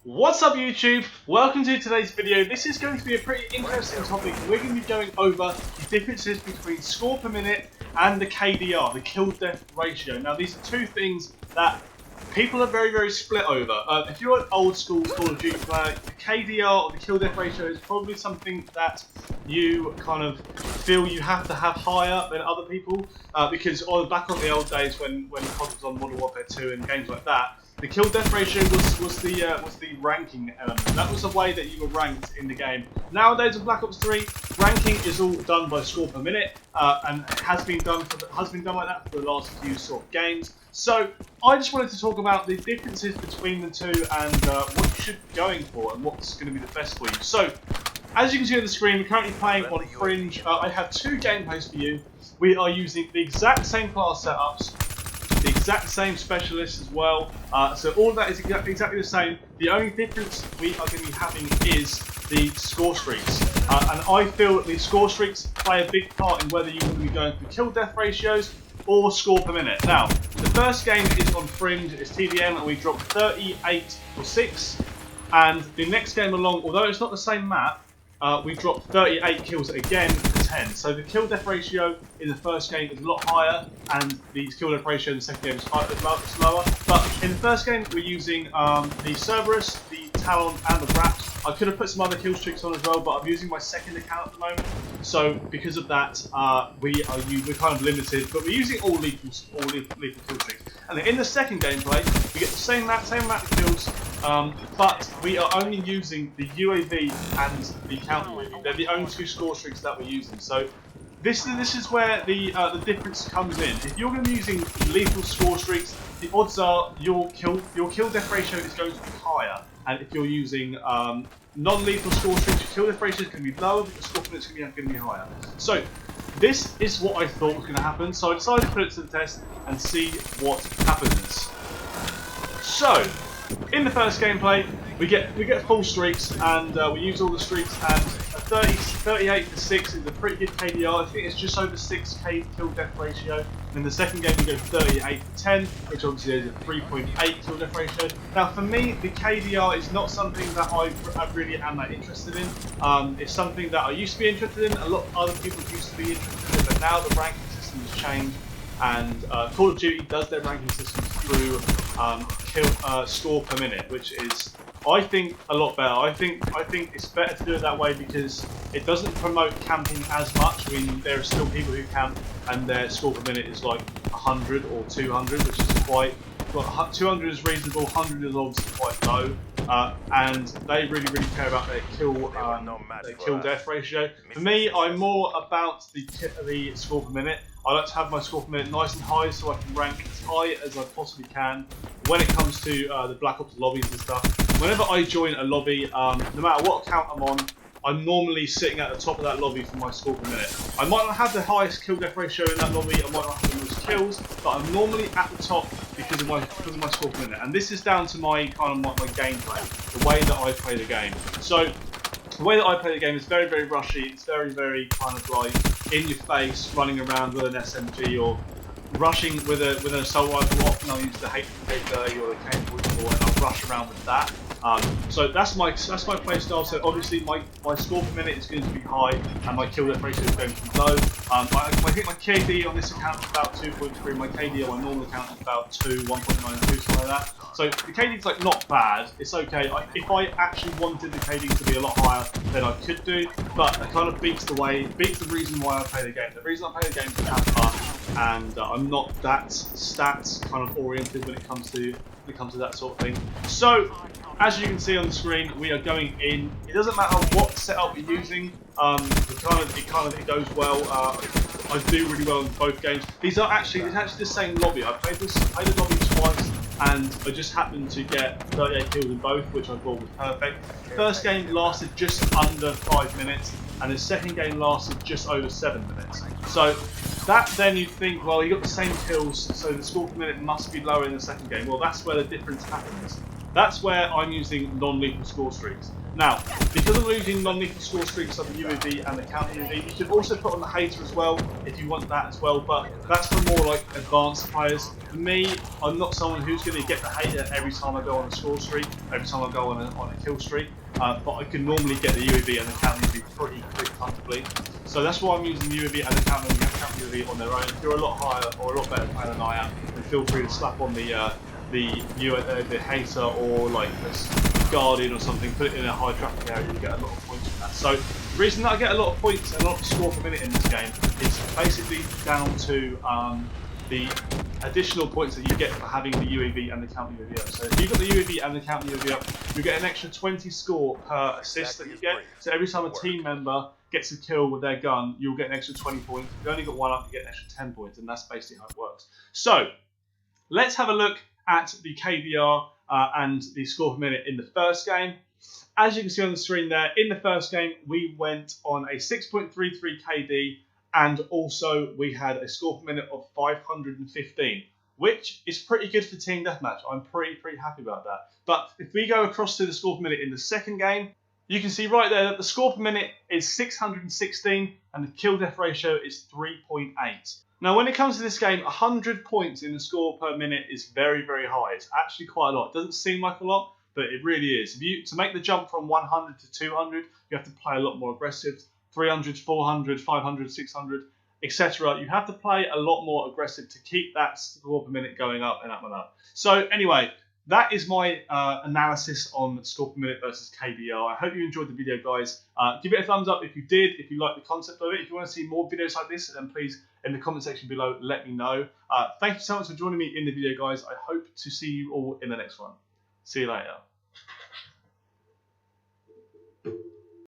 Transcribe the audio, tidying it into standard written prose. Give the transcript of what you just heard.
What's up YouTube? Welcome to today's video. This is going to be a pretty interesting topic. We're going to be going over the differences between score per minute and the KDR, the kill death ratio. Now these are two things that people are very split over. If you're an old school Call of Duty player, the KDR or the kill death ratio is probably something that you kind of feel you have to have higher than other people because back on the old days when COD was on Modern Warfare 2 and games like that, the kill death ratio was the ranking element. That was the way that you were ranked in the game. Nowadays in Black Ops 3, ranking is all done by score per minute, and it has been done like that for the last few sort of games. So I just wanted to talk about the differences between the two and what you should be going for and what's going to be the best for you. So as you can see on the screen, we're currently playing on Fringe. I have two gameplays for you. We are using the exact same class setups, the exact same specialists as well, so all of that is exactly the same. The only difference we are going to be having is the score streaks, and I feel that the score streaks play a big part in whether you want to be going for kill death ratios or score per minute. Now the first game is on Fringe, it's TDM, and we dropped 38 for 6, and the next game along, although it's not the same map, we dropped 38 kills again for 10. So the kill death ratio in the first game is a lot higher, and the kill death ratio in the second game is lower. But in the first game, we're using the Cerberus, the Talon, and the Wraps. I could have put some other kill streaks on as well, but I'm using my second account at the moment. So because of that, we're kind of limited, but we're using all lethal kill streaks. And then in the second gameplay, we get the same amount of kills. But we are only using the UAV and the counter UAV. They're the only two score streaks that we're using. So this is where the difference comes in. If you're going to be using lethal score streaks, the odds are your kill death ratio is going to be higher. And if you're using non-lethal score streaks, your kill death ratio is going to be lower, but the score per minute is going to be higher. So this is what I thought was going to happen. So I decided to put it to the test and see what happens. So in the first gameplay, we get full streaks, and we use all the streaks, and 38 to 6 is a pretty good KDR. I think it's just over 6k kill death ratio. And in the second game, we go 38 to 10, which obviously is a 3.8 kill death ratio. Now, for me, the KDR is not something that I really am that interested in. It's something that I used to be interested in. A lot of other people used to be interested in, but now the ranking system has changed, and Call of Duty does their ranking systems through score per minute, which is, I think, a lot better. I think it's better to do it that way because it doesn't promote camping as much. I mean, there are still people who camp and their score per minute is like 100 or 200, which is quite, well, 200 is reasonable, 100 is obviously quite low, and they really care about their kill death ratio. For me, I'm more about the score per minute. I like to have my score per minute nice and high so I can rank as high as I possibly can when it comes to the Black Ops lobbies and stuff. Whenever I join a lobby, no matter what account I'm on, I'm normally sitting at the top of that lobby for my score per minute. I might not have the highest kill death ratio in that lobby, I might not have the most kills, but I'm normally at the top because of my score per minute. And this is down to my my gameplay, the way that I play the game. So the way that I play the game is very rushy. It's very kind of like in your face, running around with an SMG or rushing with an assault rifle. Often I'll use the HK30 or the K44 and I'll rush around with that. So that's my play style. So obviously my score per minute is going to be high and my kill death ratio is going to be low. I think my KD on this account is about 2.3. My KD on my normal account is about 1.92, something like that. So the KD is like not bad. It's okay. If I actually wanted the KD to be a lot higher, then I could do. But it kind of beats the reason why I play the game. The reason I play the game is to have fun, and I'm not that stats kind of oriented when it comes to that sort of thing. So as you can see on the screen, we are going in. It doesn't matter what setup you're using. It goes well. I do really well in both games. It's actually the same lobby. I played the lobby twice, and I just happened to get 38 kills in both, which I thought was perfect. The first game lasted just under 5 minutes, and the second game lasted just over 7 minutes. So that then you'd think, well, you got the same kills, so the score per minute must be lower in the second game. Well, that's where the difference happens. That's where I'm using non-lethal score streaks. Now, because I'm using non-lethal score streaks on the UAV and the counter UAV, you can also put on the hater as well if you want that as well, but that's for more like advanced players. For me, I'm not someone who's going to get the hater every time I go on a score streak, every time I go on a kill streak, but I can normally get the UAV and the counter UAV pretty comfortably. So that's why I'm using the UAV and the counter UAV on their own. If you're a lot higher or a lot better player than I am, then feel free to slap on the hater or like this guardian or something, put it in a high traffic area, you get a lot of points from that. So the reason that I get a lot of points and a lot of score per minute in this game is basically down to the additional points that you get for having the UAV and the counter UAV up. So if you've got the UAV and the counter UAV up, you get an extra 20 score per assist that you get. So every time a team member gets a kill with their gun, you'll get an extra 20 points. If you've only got one up, you get an extra 10 points, and that's basically how it works. So let's have a look at the KDR and the score per minute in the first game. As you can see on the screen there, in the first game, we went on a 6.33 KD, and also we had a score per minute of 515, which is pretty good for Team Deathmatch. I'm pretty happy about that. But if we go across to the score per minute in the second game, you can see right there that the score per minute is 616 and the kill death ratio is 3.8. Now, when it comes to this game, 100 points in the score per minute is very high. It's actually quite a lot. It doesn't seem like a lot, but it really is. To make the jump from 100 to 200, you have to play a lot more aggressive. 300, 400, 500, 600, etc. You have to play a lot more aggressive to keep that score per minute going up and up and up. So anyway, that is my analysis on score per minute versus KDR. I hope you enjoyed the video, guys. Give it a thumbs up if you did, if you like the concept of it. If you want to see more videos like this, then please, in the comment section below, let me know. Thank you so much for joining me in the video, guys. I hope to see you all in the next one. See you later.